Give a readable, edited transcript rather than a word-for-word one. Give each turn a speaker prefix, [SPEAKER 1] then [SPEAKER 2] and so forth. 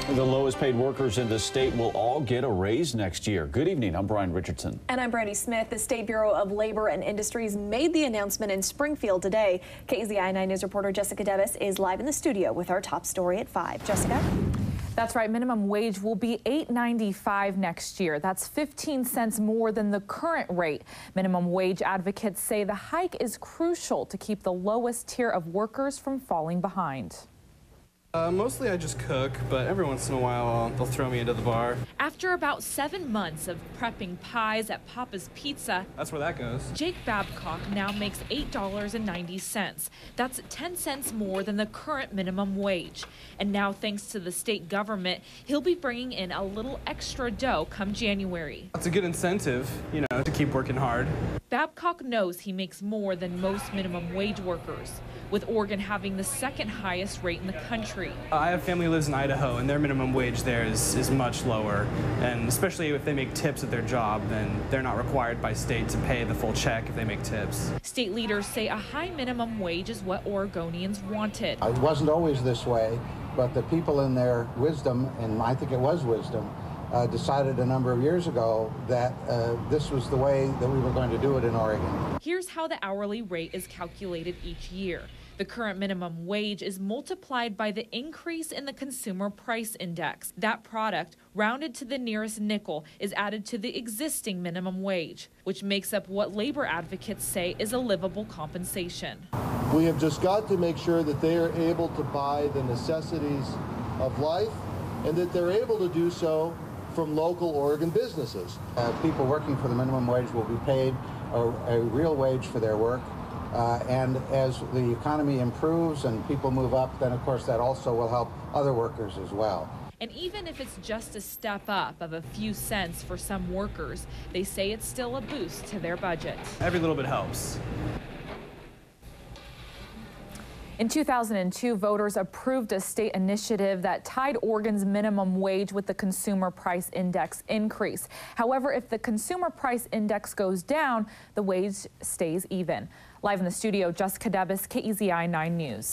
[SPEAKER 1] The lowest paid workers in the state will all get a raise next year. Good evening. I'm Brian Richardson.
[SPEAKER 2] And I'm Brandy Smith. The State Bureau of Labor and Industries made the announcement in Springfield today. KZI 9 News reporter Jessica Devis is live in the studio with our top story at 5. Jessica?
[SPEAKER 3] That's right. Minimum wage will be $8.95 next year. That's 15 cents more than the current rate. Minimum wage advocates say the hike is crucial to keep the lowest tier of workers from falling behind.
[SPEAKER 4] Mostly I just cook, but every once in a while they'll throw me into the bar.
[SPEAKER 3] After about 7 months of prepping pies at Papa's Pizza,
[SPEAKER 4] That's where that goes.
[SPEAKER 3] Jake Babcock now makes $8.90. That's 10 cents more than the current minimum wage. And now, thanks to the state government, he'll be bringing in a little extra dough come January.
[SPEAKER 4] It's a good incentive, to keep working hard.
[SPEAKER 3] Babcock knows he makes more than most minimum wage workers, with Oregon having the second highest rate in the country.
[SPEAKER 4] I have family who lives in Idaho, and their minimum wage there is much lower. And especially if they make tips at their job, then they're not required by state to pay the full check if they make tips.
[SPEAKER 3] State leaders say a high minimum wage is what Oregonians wanted.
[SPEAKER 5] It wasn't always this way, but the people in their wisdom, and I think it was wisdom, decided a number of years ago that this was the way that we were going to do it in Oregon.
[SPEAKER 3] Here's how the hourly rate is calculated each year. The current minimum wage is multiplied by the increase in the consumer price index. That product, rounded to the nearest nickel, is added to the existing minimum wage, which makes up what labor advocates say is a livable compensation.
[SPEAKER 6] We have just got to make sure that they are able to buy the necessities of life and that they're able to do so from local Oregon businesses.
[SPEAKER 5] People working for the minimum wage will be paid a real wage for their work. And as the economy improves and people move up, then of course that also will help other workers as well.
[SPEAKER 3] And even if it's just a step up of a few cents for some workers, they say it's still a boost to their budget.
[SPEAKER 4] Every little bit helps.
[SPEAKER 3] In 2002, voters approved a state initiative that tied Oregon's minimum wage with the consumer price index increase. However, if the consumer price index goes down, the wage stays even. Live in the studio, Jessica Devis, KZI 9 News.